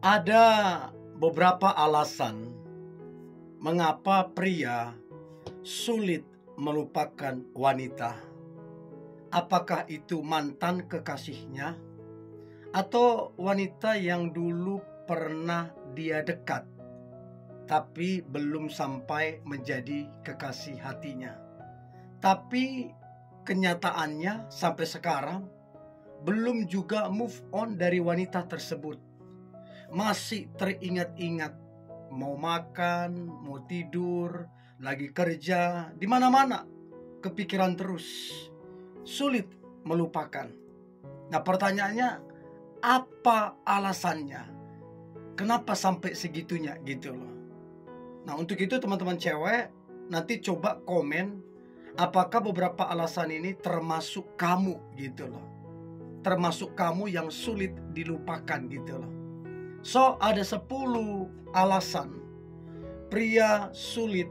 Ada beberapa alasan mengapa pria sulit melupakan wanita. Apakah itu mantan kekasihnya atau wanita yang dulu pernah dia dekat tapi belum sampai menjadi kekasih hatinya. Tapi kenyataannya sampai sekarang belum juga move on dari wanita tersebut. Masih teringat-ingat, mau makan, mau tidur, lagi kerja, di mana-mana kepikiran terus, sulit melupakan. Nah, pertanyaannya, apa alasannya? Kenapa sampai segitunya gitu loh. Nah, untuk itu teman-teman cewek, nanti coba komen apakah beberapa alasan ini termasuk kamu gitu loh. Termasuk kamu yang sulit dilupakan gitu loh. So, ada 10 alasan pria sulit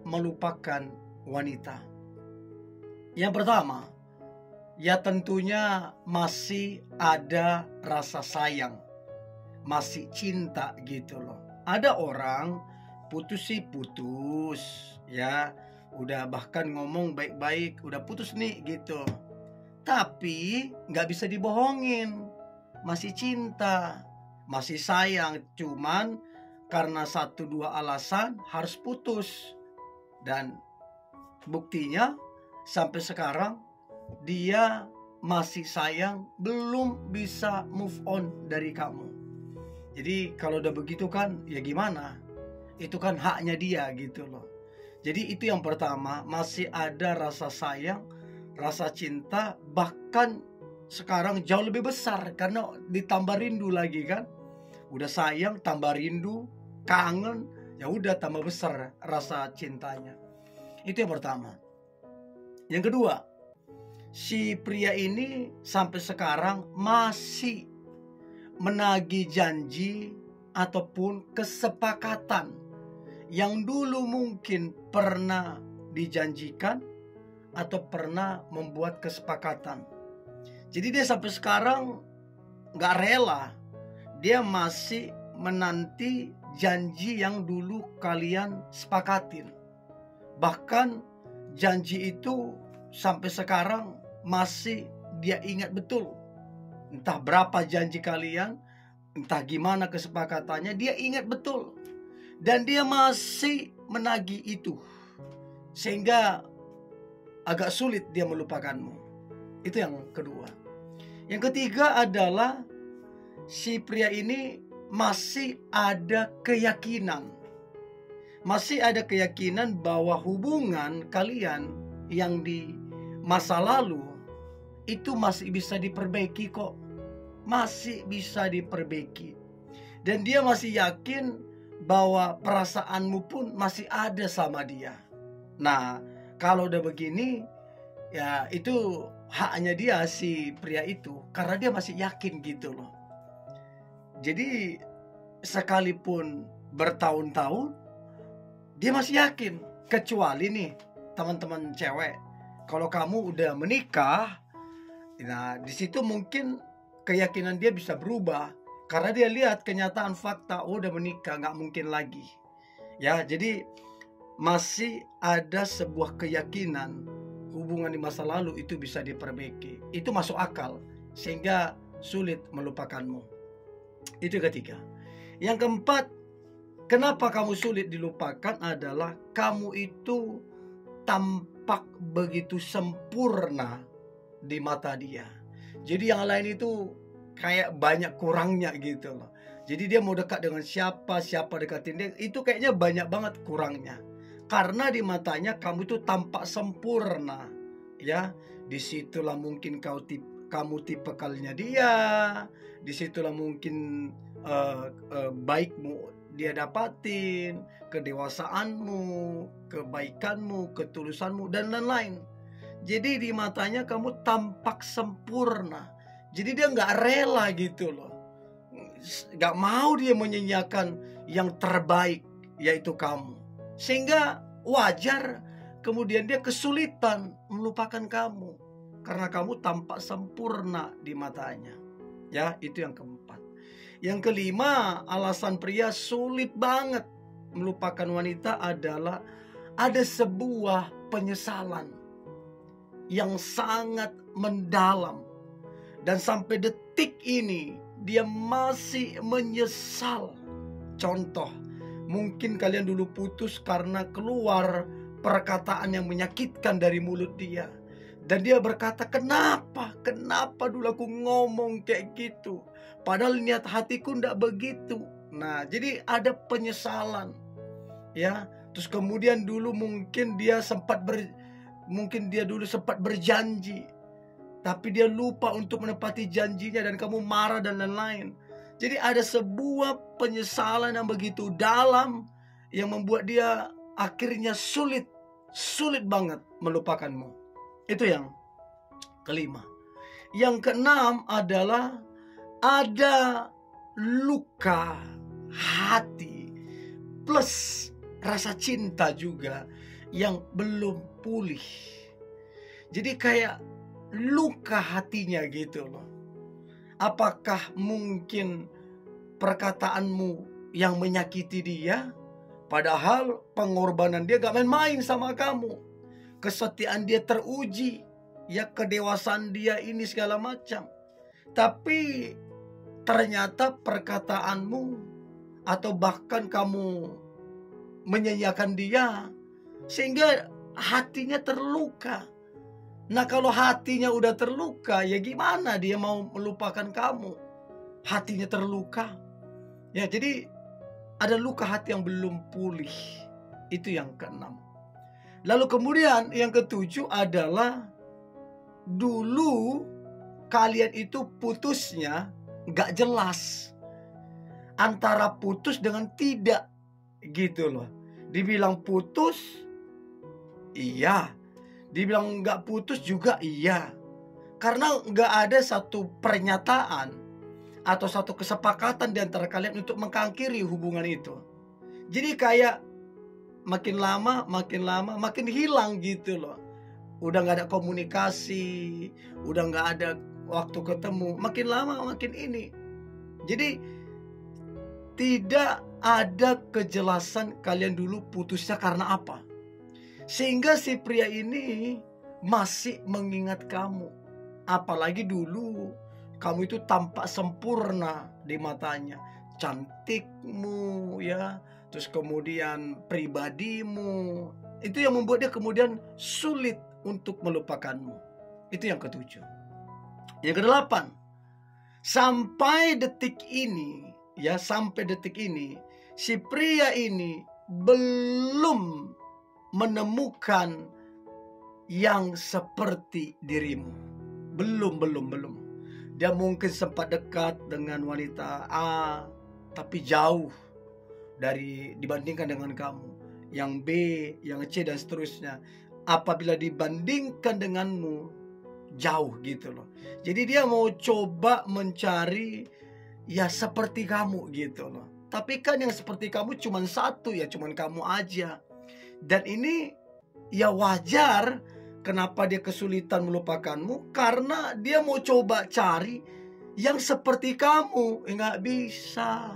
melupakan wanita. Yang pertama, ya tentunya masih ada rasa sayang, masih cinta gitu loh. Ada orang putus sih putus, ya udah bahkan ngomong baik-baik, udah putus nih gitu. Tapi nggak bisa dibohongin, masih cinta, masih sayang, cuman karena 1-2 alasan harus putus. Dan buktinya sampai sekarang dia masih sayang, belum bisa move on dari kamu. Jadi kalau udah begitu kan ya gimana? Itu kan haknya dia gitu loh. Jadi itu yang pertama, masih ada rasa sayang, rasa cinta, bahkan sekarang jauh lebih besar karena ditambah rindu lagi kan. Udah sayang tambah rindu, kangen, ya udah tambah besar rasa cintanya. Itu yang pertama. Yang kedua, si pria ini sampai sekarang masih menagih janji ataupun kesepakatan yang dulu mungkin pernah dijanjikan atau pernah membuat kesepakatan. Jadi dia sampai sekarang gak rela, dia masih menanti janji yang dulu kalian sepakatin. Bahkan janji itu sampai sekarang masih dia ingat betul. Entah berapa janji kalian, entah gimana kesepakatannya, dia ingat betul. Dan dia masih menagih itu, sehingga agak sulit dia melupakanmu. Itu yang kedua. Yang ketiga adalah si pria ini masih ada keyakinan. Masih ada keyakinan bahwa hubungan kalian yang di masa lalu itu masih bisa diperbaiki kok. Masih bisa diperbaiki. Dan dia masih yakin bahwa perasaanmu pun masih ada sama dia. Nah, kalau udah begini, ya itu haknya dia si pria itu, karena dia masih yakin gitu loh. Jadi sekalipun bertahun-tahun, dia masih yakin. Kecuali nih teman-teman cewek, kalau kamu udah menikah, nah disitu mungkin keyakinan dia bisa berubah. Karena dia lihat kenyataan fakta, oh udah menikah, gak mungkin lagi. Ya, jadi masih ada sebuah keyakinan hubungan di masa lalu itu bisa diperbaiki. Itu masuk akal, sehingga sulit melupakanmu. Itu ketiga. Yang keempat, kenapa kamu sulit dilupakan adalah kamu itu tampak begitu sempurna di mata dia. Jadi yang lain itu kayak banyak kurangnya gitu loh. Jadi dia mau dekat dengan siapa dekatin dia, itu kayaknya banyak banget kurangnya. Karena di matanya kamu itu tampak sempurna, ya. Disitulah mungkin kamu tipikalnya dia, disitulah mungkin baikmu dia dapatin, kedewasaanmu, kebaikanmu, ketulusanmu, dan lain-lain. Jadi di matanya kamu tampak sempurna. Jadi dia gak rela gitu loh, gak mau dia menyanyiakan yang terbaik, yaitu kamu. Sehingga wajar kemudian dia kesulitan melupakan kamu, karena kamu tampak sempurna di matanya. Ya, itu yang keempat. Yang kelima, alasan pria sulit banget melupakan wanita adalah ada sebuah penyesalan yang sangat mendalam. Dan sampai detik ini dia masih menyesal. Contoh, mungkin kalian dulu putus karena keluar perkataan yang menyakitkan dari mulut dia. Dan dia berkata, kenapa dulu aku ngomong kayak gitu, padahal niat hatiku ndak begitu. Nah, jadi ada penyesalan, ya. Terus kemudian dulu mungkin dia dulu sempat berjanji, tapi dia lupa untuk menepati janjinya dan kamu marah dan lain-lain. Jadi ada sebuah penyesalan yang begitu dalam yang membuat dia akhirnya sulit banget melupakanmu. Itu yang kelima. Yang keenam adalah ada luka hati plus rasa cinta juga yang belum pulih. Jadi kayak luka hatinya gitu loh. Apakah mungkin perkataanmu yang menyakiti dia, padahal pengorbanan dia gak main-main sama kamu. Kesetiaan dia teruji, ya, kedewasaan dia ini segala macam. Tapi ternyata perkataanmu atau bahkan kamu menyanyiakan dia sehingga hatinya terluka. Nah, kalau hatinya udah terluka, ya gimana dia mau melupakan kamu? Hatinya terluka. Ya, jadi ada luka hati yang belum pulih. Itu yang keenam. Lalu kemudian yang ketujuh adalah dulu kalian itu putusnya gak jelas. Antara putus dengan tidak gitu loh. Dibilang putus, iya. Dibilang gak putus juga iya. Karena gak ada satu pernyataan atau satu kesepakatan di antara kalian untuk mengkankiri hubungan itu. Jadi kayak makin lama makin hilang gitu loh. Udah gak ada komunikasi, udah gak ada waktu ketemu, makin lama makin ini. Jadi tidak ada kejelasan kalian dulu putusnya karena apa. Sehingga si pria ini masih mengingat kamu. Apalagi dulu kamu itu tampak sempurna di matanya. Cantikmu, ya. Terus kemudian pribadimu. Itu yang membuat dia kemudian sulit untuk melupakanmu. Itu yang ketujuh. Yang kedelapan, sampai detik ini, ya, sampai detik ini si pria ini belum menemukan yang seperti dirimu. Belum. Dia mungkin sempat dekat dengan wanita A, tapi jauh dari dibandingkan dengan kamu. Yang B, yang C dan seterusnya. Apabila dibandingkan denganmu, jauh gitu loh. Jadi dia mau coba mencari ya seperti kamu gitu loh. Tapi kan yang seperti kamu cuma satu, ya cuma kamu aja. Dan ini ya wajar kenapa dia kesulitan melupakanmu, karena dia mau coba cari yang seperti kamu. Nggak bisa.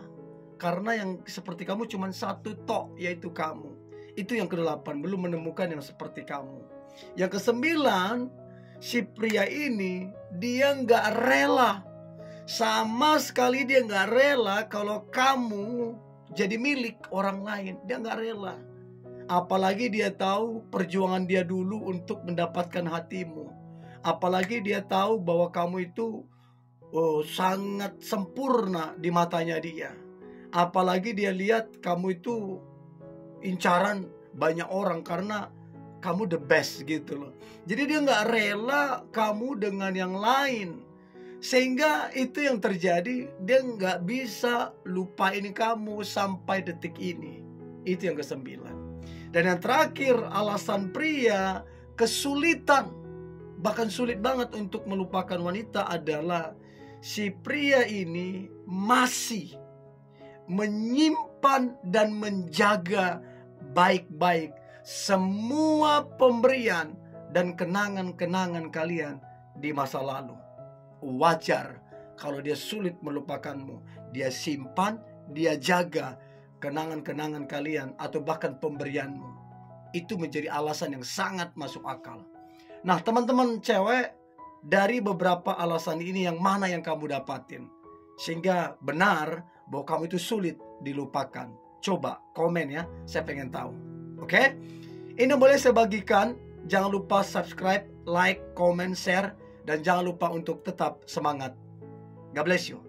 Karena yang seperti kamu cuma satu tok, yaitu kamu. Itu yang kedelapan, belum menemukan yang seperti kamu. Yang kesembilan, si pria ini dia nggak rela. Sama sekali dia nggak rela kalau kamu jadi milik orang lain. Dia nggak rela. Apalagi dia tahu perjuangan dia dulu untuk mendapatkan hatimu. Apalagi dia tahu bahwa kamu itu sangat sempurna di matanya dia. Apalagi dia lihat kamu itu incaran banyak orang karena kamu the best gitu loh. Jadi dia nggak rela kamu dengan yang lain. Sehingga itu yang terjadi, dia nggak bisa lupain kamu sampai detik ini. Itu yang kesembilan. Dan yang terakhir, alasan pria kesulitan, bahkan sulit banget untuk melupakan wanita adalah si pria ini masih menyimpan dan menjaga baik-baik semua pemberian dan kenangan-kenangan kalian di masa lalu. Wajar kalau dia sulit melupakanmu. dia simpan, dia jaga kenangan-kenangan kalian atau bahkan pemberianmu. Itu menjadi alasan yang sangat masuk akal. Nah, teman-teman cewek, dari beberapa alasan ini yang mana yang kamu dapatin sehingga benar bahwa kamu itu sulit dilupakan? Coba komen ya, saya pengen tahu. Oke? Ini boleh saya bagikan. Jangan lupa subscribe, like, comment, share, dan jangan lupa untuk tetap semangat. God bless you.